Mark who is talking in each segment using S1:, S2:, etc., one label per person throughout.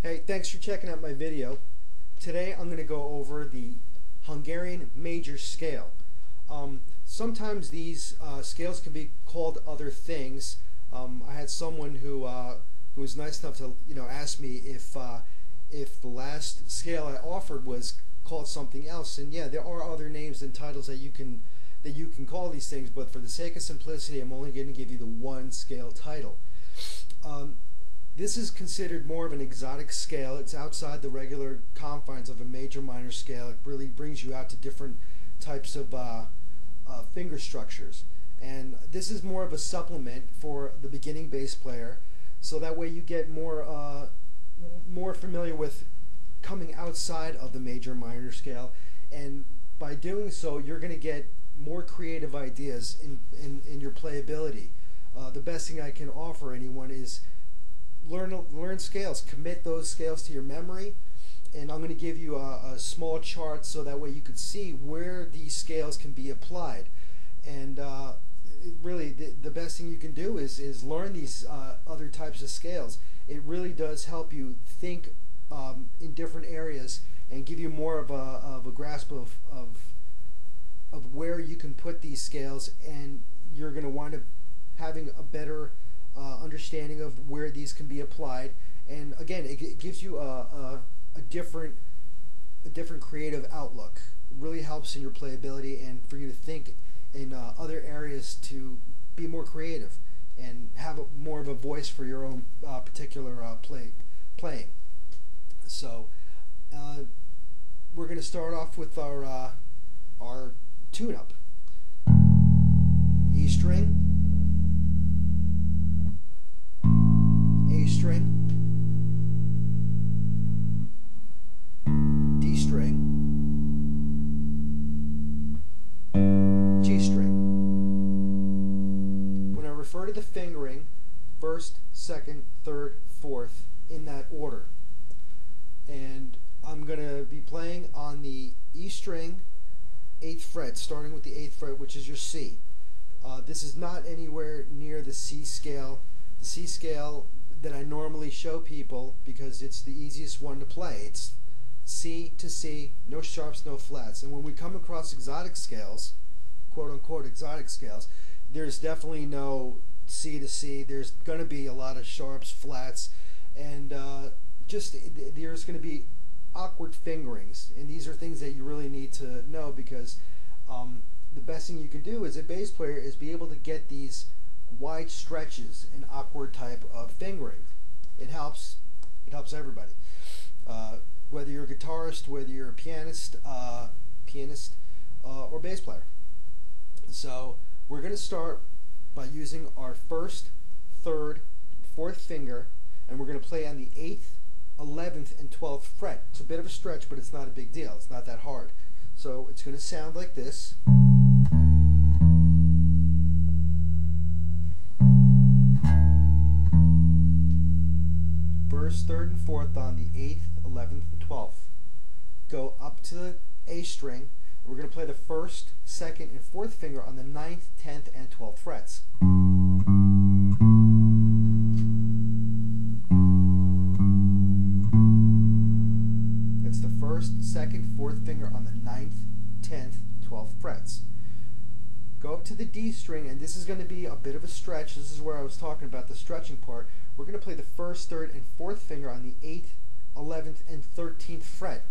S1: Hey, thanks for checking out my video. Today I'm going to go over the Hungarian major scale. Sometimes these scales can be called other things. I had someone who was nice enough to ask me if the last scale I offered was called something else, and yeah, there are other names and titles that you can call these things, but for the sake of simplicity I'm only going to give you the one scale title. This is considered more of an exotic scale. It's outside the regular confines of a major minor scale. It really brings you out to different types of finger structures, and this is more of a supplement for the beginning bass player, so that way you get more familiar with coming outside of the major minor scale, and by doing so you're going to get more creative ideas in your playability. The best thing I can offer anyone is learn scales, commit those scales to your memory, and I'm going to give you a small chart so that way you could see where these scales can be applied. And really the best thing you can do is learn these other types of scales. It really does help you think in different areas and give you more of a grasp of where you can put these scales, and you're going to wind up having a better understanding of where these can be applied. And again, it gives you a different creative outlook. It really helps in your playability and for you to think in other areas to be more creative and have more of a voice for your own particular playing. So we're going to start off with our tune-up. E string, A string, D string, G string. When I refer to the fingering, first, second, third, fourth, in that order. And I'm going to be playing on the E string, 8th fret, starting with the 8th fret, which is your C. This is not anywhere near the C scale. The C scale that I normally show people, because it's the easiest one to play. It's C to C, no sharps, no flats. And when we come across exotic scales, quote unquote exotic scales, there's definitely no C to C. There's going to be a lot of sharps, flats, and there's going to be awkward fingerings. And these are things that you really need to know, because the best thing you can do as a bass player is be able to get these wide stretches and awkward type of fingering. It helps everybody, whether you're a guitarist, whether you're a pianist or bass player. So we're going to start by using our first, third, fourth finger, and we're going to play on the 8th, 11th, and 12th fret. It's a bit of a stretch, but it's not a big deal. It's not that hard. So it's going to sound like this. First, third, and fourth on the 8th, 11th, and 12th. Go up to the A string, and we're going to play the first, second, and fourth finger on the 9th, 10th, and 12th frets. That's the first, second, fourth finger on the 9th, 10th, 12th frets. Go up to the D string, and this is going to be a bit of a stretch. This is where I was talking about the stretching part. We're going to play the first, third, and fourth finger on the 8th, 11th, and 13th fret.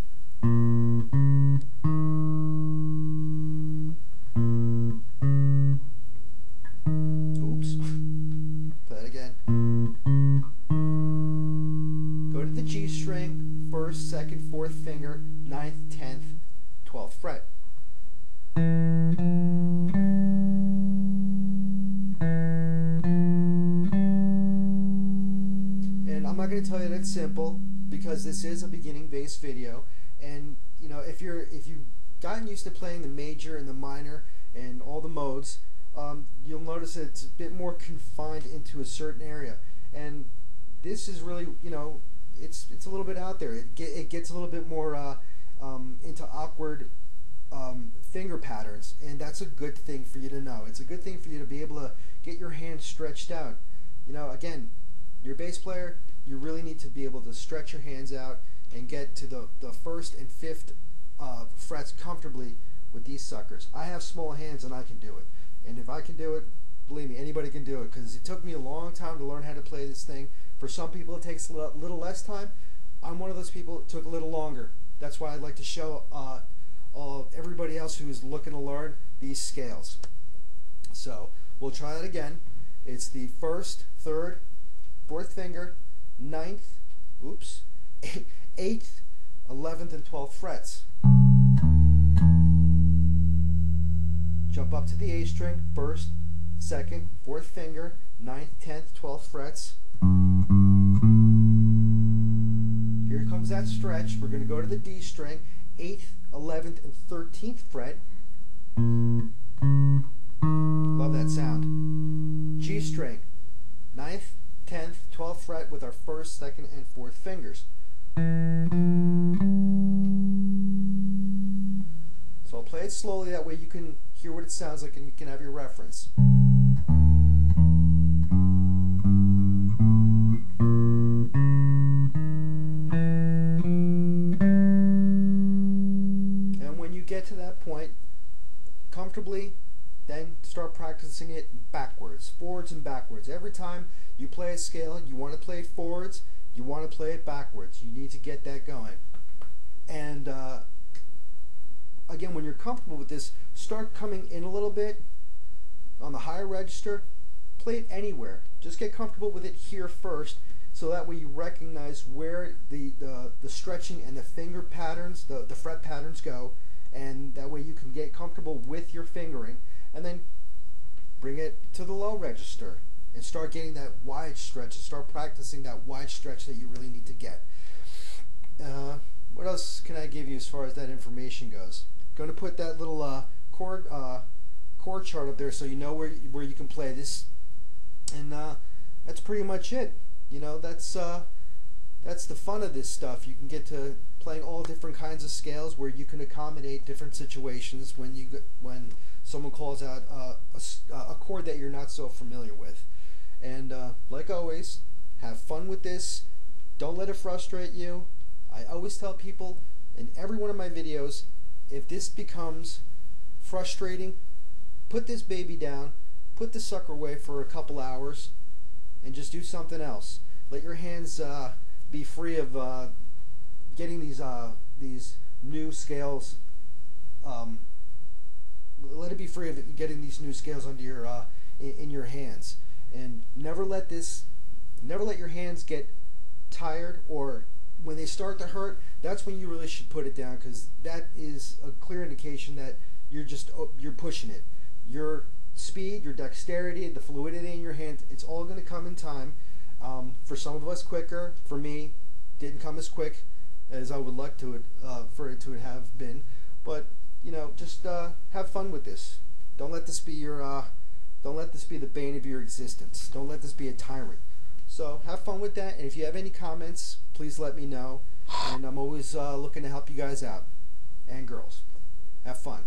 S1: Oops. Play it again. Go to the G string, first, second, fourth finger, 9th, 10th, 12th fret. I'm not going to tell you that's simple, because this is a beginning bass video, and if you've gotten used to playing the major and the minor and all the modes, you'll notice that it's a bit more confined into a certain area, and this is really it's a little bit out there. It gets a little bit more into awkward finger patterns, and that's a good thing for you to know. It's a good thing for you to be able to get your hand stretched out. Again, you're a bass player, you really need to be able to stretch your hands out and get to the first and fifth frets comfortably with these suckers. I have small hands and I can do it. And if I can do it, believe me, anybody can do it, because it took me a long time to learn how to play this thing. For some people it takes a little less time. I'm one of those people it took a little longer. That's why I'd like to show everybody else who's looking to learn these scales. So we'll try that again. It's the first, third, fourth finger, ninth, oops, 8th, 11th, and 12th frets. Jump up to the A string, first, second, fourth finger, 9th, 10th, 12th frets. Here comes that stretch. We're going to go to the D string, 8th, 11th, and 13th fret. Love that sound. G string, 9th, 10th, 12th fret with our first, second, and fourth fingers. So I'll play it slowly, that way you can hear what it sounds like and you can have your reference. And when you get to that point comfortably, then start practicing it backwards, forwards and backwards. Every time you play a scale, you want to play it forwards, you want to play it backwards. You need to get that going. And again, when you're comfortable with this, start coming in a little bit on the higher register. Play it anywhere. Just get comfortable with it here first, so that way you recognize where the stretching and the finger patterns, the fret patterns go, and that way you can get comfortable with your fingering, and then bring it to the low register and start getting that wide stretch, and start practicing that wide stretch that you really need to get. What else can I give you as far as that information goes? Going to put that little chord chart up there so you know where you can play this, and that's pretty much it. You know, that's the fun of this stuff. You can get to playing all different kinds of scales where you can accommodate different situations when someone calls out a chord that you're not so familiar with. And like always, have fun with this. Don't let it frustrate you. I always tell people in every one of my videos, if this becomes frustrating, put this baby down, put the sucker away for a couple hours, and just do something else. Let your hands be free of getting these new scales. Let it be free of getting these new scales under your in your hands, and never let your hands get tired, or when they start to hurt. That's when you really should put it down, because that is a clear indication that you're pushing it. Your speed, your dexterity, the fluidity in your hand, it's all going to come in time. For some of us quicker. For me, didn't come as quick as I would like for it to have been. But you know, just have fun with this. Don't let this be the bane of your existence. Don't let this be a tyrant. So have fun with that, and if you have any comments, please let me know. And I'm always looking to help you guys out, and girls. Have fun.